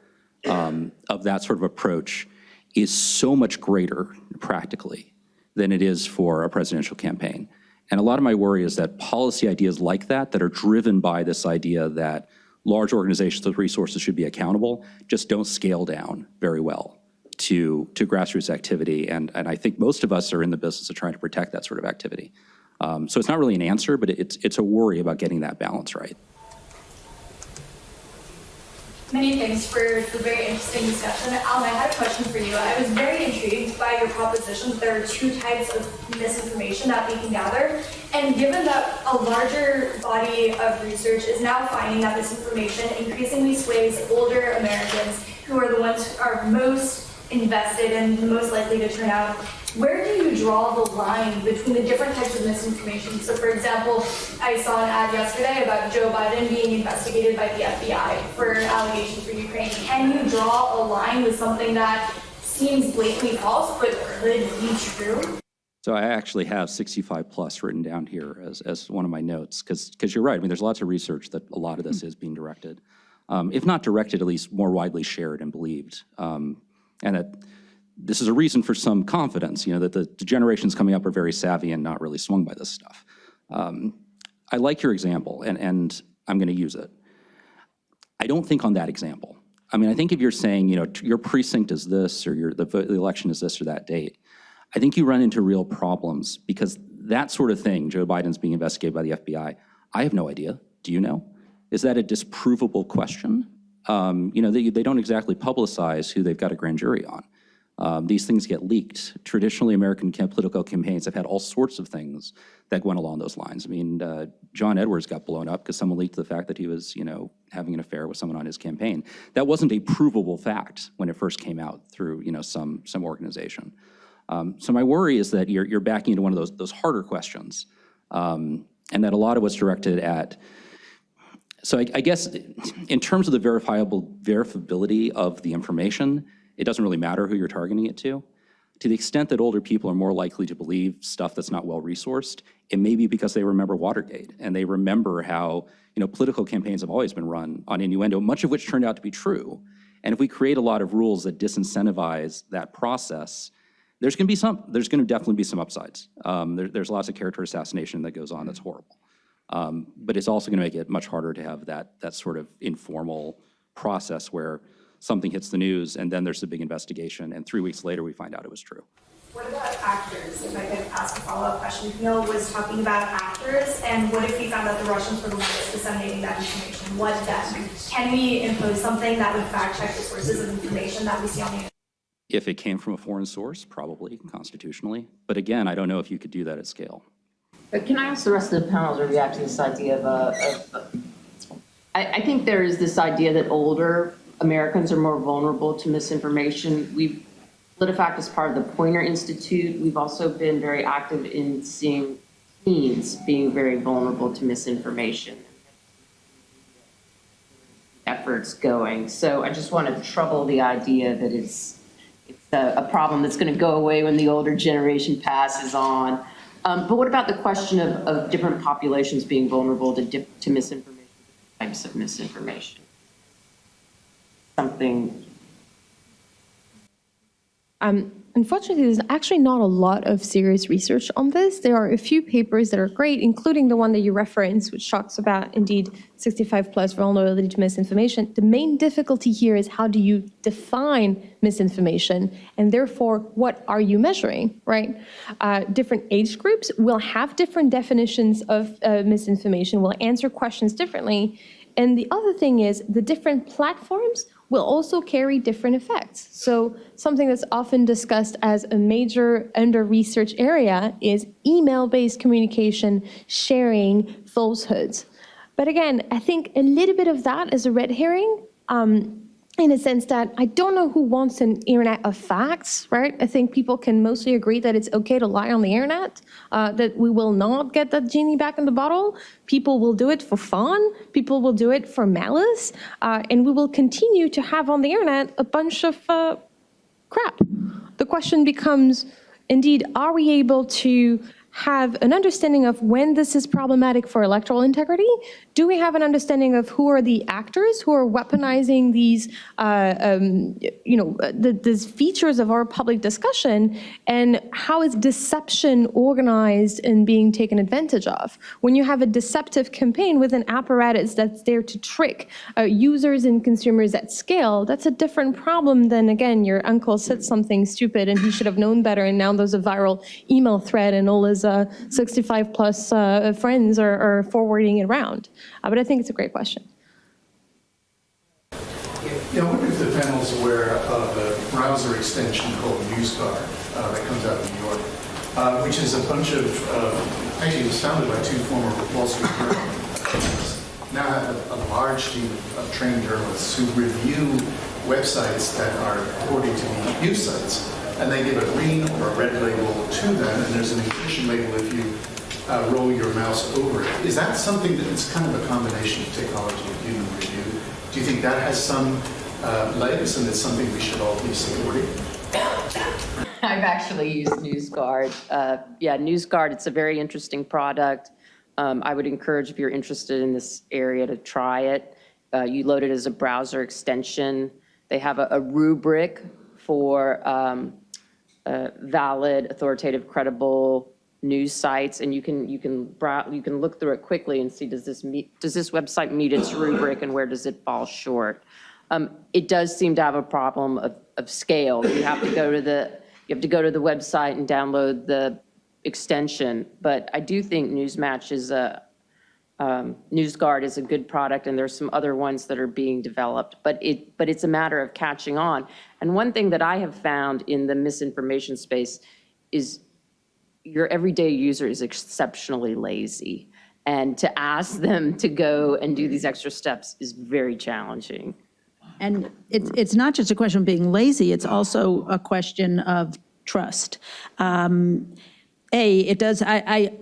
S5: of that sort of approach is so much greater practically than it is for a presidential campaign. And a lot of my worry is that policy ideas like that are driven by this idea that large organizations with resources should be accountable, just don't scale down very well to grassroots activity. And I think most of us are in the business of trying to protect that sort of activity. So it's not really an answer, but it's a worry about getting that balance right.
S9: Many thanks for the very interesting discussion. Alan, I had a question for you. I was very intrigued by your proposition that there are two types of misinformation that we can gather. And given that a larger body of research is now finding that misinformation increasingly sways older Americans, who are the ones who are most invested and the most likely to turn out, where do you draw the line between the different types of misinformation? So for example, I saw an ad yesterday about Joe Biden being investigated by the FBI for allegations for Ukraine. Can you draw a line with something that seems blatantly false but could be true?
S5: So I actually have 65 plus written down here as one of my notes, because you're right. I mean, there's lots of research that a lot of this is being directed. If not directed, at least more widely shared and believed. And that this is a reason for some confidence, that the generations coming up are very savvy and not really swung by this stuff. I like your example, and I'm going to use it. I don't think on that example. I mean, I think if you're saying, you know, your precinct is this, or the election is this or that date, I think you run into real problems, because that sort of thing, Joe Biden's being investigated by the FBI, I have no idea. Do you know? Is that a disprovable question? You know, they don't exactly publicize who they've got a grand jury on. These things get leaked. Traditionally, American political campaigns have had all sorts of things that went along those lines. I mean, John Edwards got blown up because someone leaked the fact that he was, you know, having an affair with someone on his campaign. That wasn't a provable fact when it first came out through, you know, some organization. So my worry is that you're backing into one of those harder questions, and that a lot of what's directed at. So I guess in terms of the verifiability of the information, it doesn't really matter who you're targeting it to. To the extent that older people are more likely to believe stuff that's not well resourced, it may be because they remember Watergate and they remember how, you know, political campaigns have always been run on innuendo, much of which turned out to be true. And if we create a lot of rules that disincentivize that process, there's going to definitely be some upsides. There's lots of character assassination that goes on that's horrible. But it's also going to make it much harder to have that sort of informal process where something hits the news and then there's a big investigation and 3 weeks later we find out it was true.
S9: What about actors? If I could ask a follow-up question. Camille was talking about actors, and what if we found out the Russians were the ones disseminating that information? What then? Can we impose something that would fact-check the sources of information that we see on the internet?
S5: If it came from a foreign source, probably constitutionally. But again, I don't know if you could do that at scale.
S1: But can I ask the rest of the panel to react to this idea I think there is this idea that older Americans are more vulnerable to misinformation. PolitiFact is part of the Poynter Institute. We've also been very active in seeing teens being very vulnerable to misinformation. Efforts going. So I just want to trouble the idea that it's a problem that's going to go away when the older generation passes on. But what about the question of different populations being vulnerable to misinformation, types of misinformation? Something.
S2: Unfortunately, there's actually not a lot of serious research on this. There are a few papers that are great, including the one that you referenced, which talks about, indeed, 65 plus vulnerability to misinformation. The main difficulty here is how do you define misinformation, and therefore, what are you measuring, right? Different age groups will have different definitions of misinformation, will answer questions differently. And the other thing is the different platforms will also carry different effects. So something that's often discussed as a major under-researched area is email-based communication sharing falsehoods. But again, I think a little bit of that is a red herring, in a sense that I don't know who wants an internet of facts, right? I think people can mostly agree that it's okay to lie on the internet, that we will not get that genie back in the bottle. People will do it for fun. People will do it for malice. And we will continue to have on the internet a bunch of crap. The question becomes, indeed, are we able to have an understanding of when this is problematic for electoral integrity? Do we have an understanding of who are the actors who are weaponizing these, these features of our public discussion, and how is deception organized and being taken advantage of? When you have a deceptive campaign with an apparatus that's there to trick users and consumers at scale, that's a different problem than, again, your uncle said something stupid and he should have known better, and now there's a viral email thread and all his 65 plus friends are forwarding it around. But I think it's a great question.
S10: Yeah, I wonder if the panel's aware of a browser extension called NewsGuard that comes out of New York, which is a bunch of, actually it was founded by two former Wall Street journalists, now have a large team of trained journalists who review websites that are purporting to be news sites. And they give a green or a red label to them, and there's an encryption label if you roll your mouse over it. Is that something that's kind of a combination of technology and human review? Do you think that has some legs, and it's something we should all be supporting?
S1: I've actually used NewsGuard. NewsGuard, it's a very interesting product. I would encourage, if you're interested in this area, to try it. You load it as a browser extension. They have a rubric for valid, authoritative, credible news sites, and you can look through it quickly and see, does this website meet its rubric, and where does it fall short? It does seem to have a problem of scale. You have to go to the website and download the extension. But I do think NewsMatch is NewsGuard is a good product, and there's some other ones that are being developed. But it's a matter of catching on. And one thing that I have found in the misinformation space is your everyday user is exceptionally lazy. And to ask them to go and do these extra steps is very challenging.
S3: And it's not just a question of being lazy, it's also a question of trust. I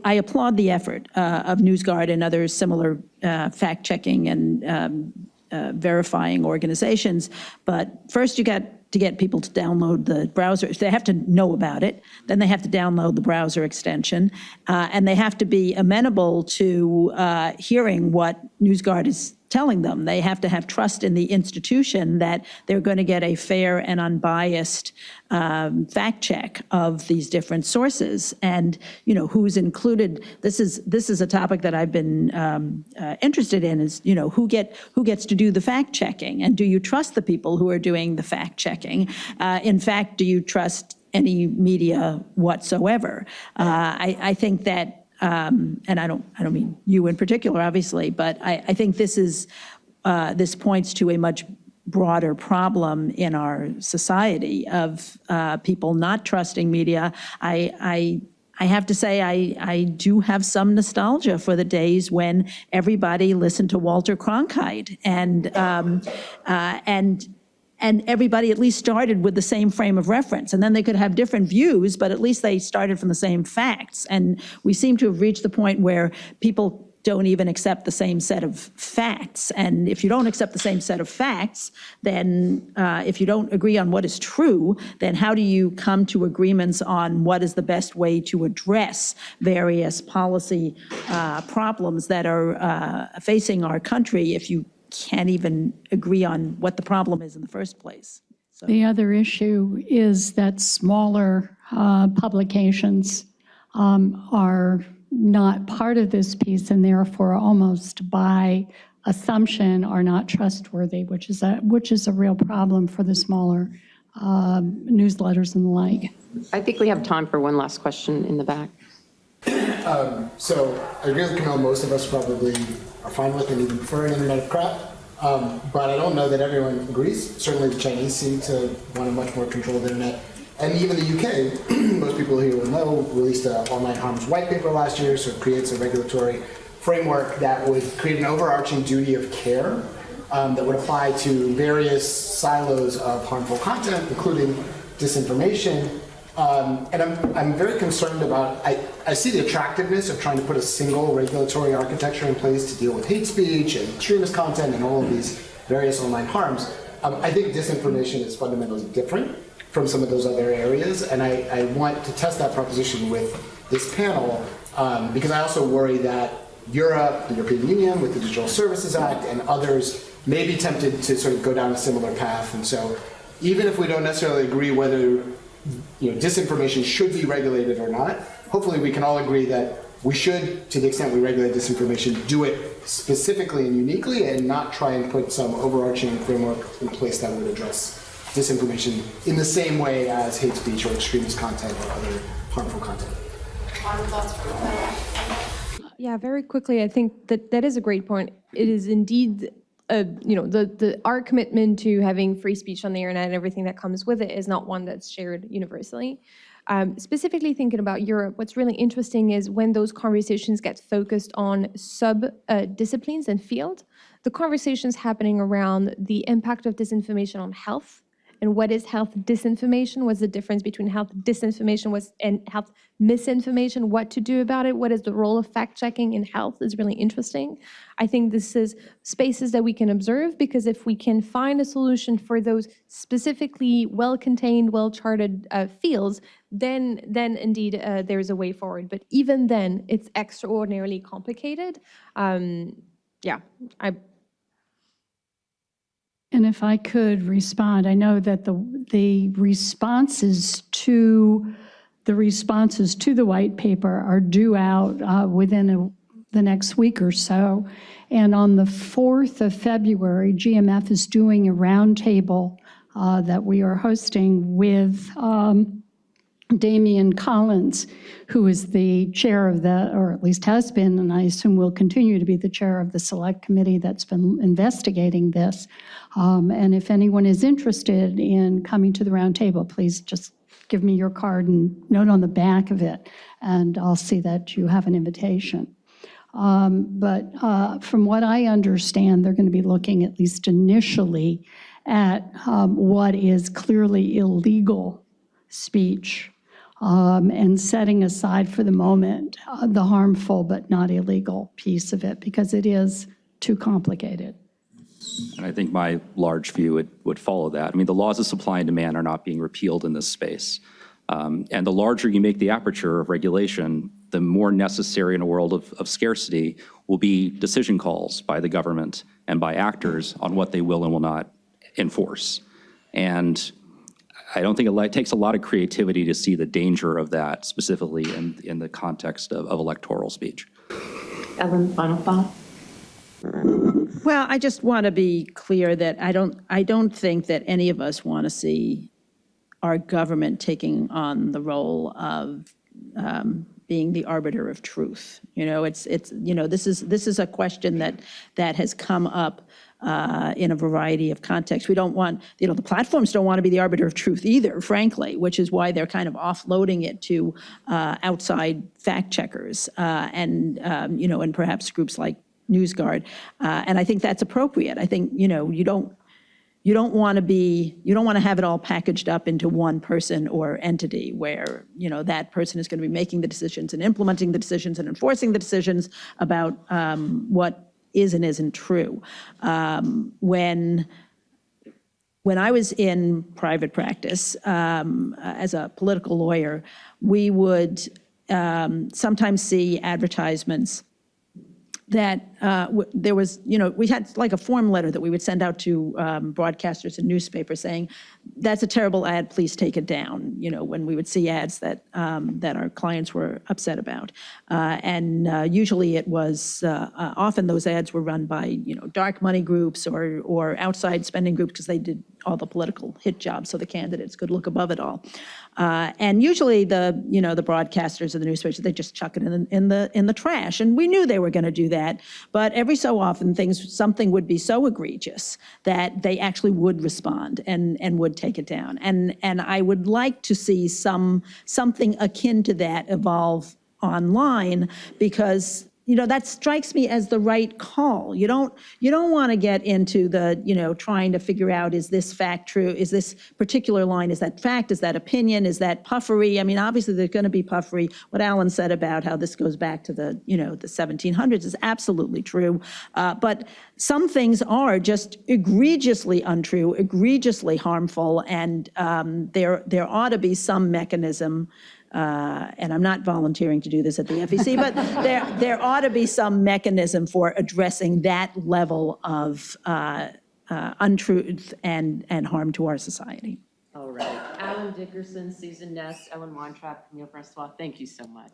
S3: applaud the effort of NewsGuard and other similar fact-checking and verifying organizations, but first you got to get people to download the browser. They have to know about it, then they have to download the browser extension, and they have to be amenable to hearing what NewsGuard is telling them. They have to have trust in the institution that they're going to get a fair and unbiased fact check of these different sources. And, you know, who's included. This is a topic that I've been interested in, is, you know, who gets to do the fact checking, and do you trust the people who are doing the fact checking? In fact, do you trust any media whatsoever? I think that. And I don't mean you in particular, obviously, but I think this points to a much broader problem in our society of people not trusting media. I have to say I do have some nostalgia for the days when everybody listened to Walter Cronkite, and everybody at least started with the same frame of reference. And then they could have different views, but at least they started from the same facts. And we seem to have reached the point where people don't even accept the same set of facts. And if you don't accept the same set of facts, then if you don't agree on what is true, then how do you come to agreements on what is the best way to address various policy problems that are facing our country if you can't even agree on what the problem is in the first place? So.
S4: The other issue is that smaller publications are not part of this piece, and therefore almost by assumption are not trustworthy, which is a real problem for the smaller newsletters and the like.
S1: I think we have time for one last question in the back.
S11: So I agree with Camille, most of us probably are fine with and even prefer an internet of crap, but I don't know that everyone agrees. Certainly the Chinese seem to want a much more controlled internet. And even the UK, most people here will know, released an online harms white paper last year, so it creates a regulatory framework that would create an overarching duty of care that would apply to various silos of harmful content, including disinformation. And I'm very concerned about, I see the attractiveness of trying to put a single regulatory architecture in place to deal with hate speech and extremist content and all of these various online harms. I think disinformation is fundamentally different from some of those other areas, and I want to test that proposition with this panel because I also worry that Europe, the European Union with the Digital Services Act, and others may be tempted to sort of go down a similar path. And so even if we don't necessarily agree whether disinformation should be regulated or not, hopefully we can all agree that we should, to the extent we regulate disinformation, do it specifically and uniquely and not try and put some overarching framework in place that would address disinformation in the same way as hate speech or extremist content or other harmful content.
S2: Yeah, very quickly, I think that is a great point. It is indeed, our commitment to having free speech on the internet and everything that comes with it is not one that's shared universally. Specifically thinking about Europe, what's really interesting is when those conversations get focused on sub-disciplines and field, the conversations happening around the impact of disinformation on health. And what is health disinformation? What's the difference between health disinformation and health misinformation? What to do about it? What is the role of fact-checking in health is really interesting. I think this is spaces that we can observe, because if we can find a solution for those specifically well-contained, well-charted fields, then indeed there's a way forward. But even then, it's extraordinarily complicated.
S4: And if I could respond, I know that the responses to the white paper are due out within the next week or so. And on the 4th of February, GMF is doing a roundtable that we are hosting with Damian Collins, who is the chair of the, or at least has been, and I assume will continue to be the chair of the select committee that's been investigating this. And if anyone is interested in coming to the roundtable, please just give me your card and note on the back of it, and I'll see that you have an invitation. But from what I understand, they're going to be looking, at least initially, at what is clearly illegal speech, and setting aside for the moment the harmful but not illegal piece of it, because it is too complicated.
S5: And I think my large view would follow that. I mean, the laws of supply and demand are not being repealed in this space. And the larger you make the aperture of regulation, the more necessary in a world of scarcity will be decision calls by the government and by actors on what they will and will not enforce. And I don't think it takes a lot of creativity to see the danger of that, specifically in the context of electoral speech.
S1: Ellen, final thought?
S3: Well, I just want to be clear that I don't think that any of us want to see our government taking on the role of being the arbiter of truth. You know, this is a question that has come up in a variety of contexts. We don't want, the platforms don't want to be the arbiter of truth either, frankly, which is why they're kind of offloading it to outside fact checkers and perhaps groups like NewsGuard. And I think that's appropriate. I think, you don't want to have it all packaged up into one person or entity where, that person is going to be making the decisions and implementing the decisions and enforcing the decisions about what is and isn't true. When I was in private practice as a political lawyer, we would sometimes see advertisements that there was, we had like a form letter that we would send out to broadcasters and newspapers saying, that's a terrible ad, please take it down, when we would see ads that our clients were upset about. And usually it was, often those ads were run by, dark money groups or outside spending groups because they did all the political hit jobs so the candidates could look above it all. And usually the broadcasters or the newspapers, they just chuck it in the trash. And we knew they were going to do that. But every so often something would be so egregious that they actually would respond and would take it down. And I would like to see something akin to that evolve online, because that strikes me as the right call. You don't want to get into the, trying to figure out, is this fact true? Is this particular line, is that fact? Is that opinion? Is that puffery? I mean, obviously there's going to be puffery. What Alan said about how this goes back to the 1700s is absolutely true. But some things are just egregiously untrue, egregiously harmful, and there ought to be some mechanism. And I'm not volunteering to do this at the FEC, but there ought to be some mechanism for addressing that level of untruth and harm to our society.
S1: All right. Alan Dickerson, Susan Ness, Ellen Weintraub, Camille François, thank you so much.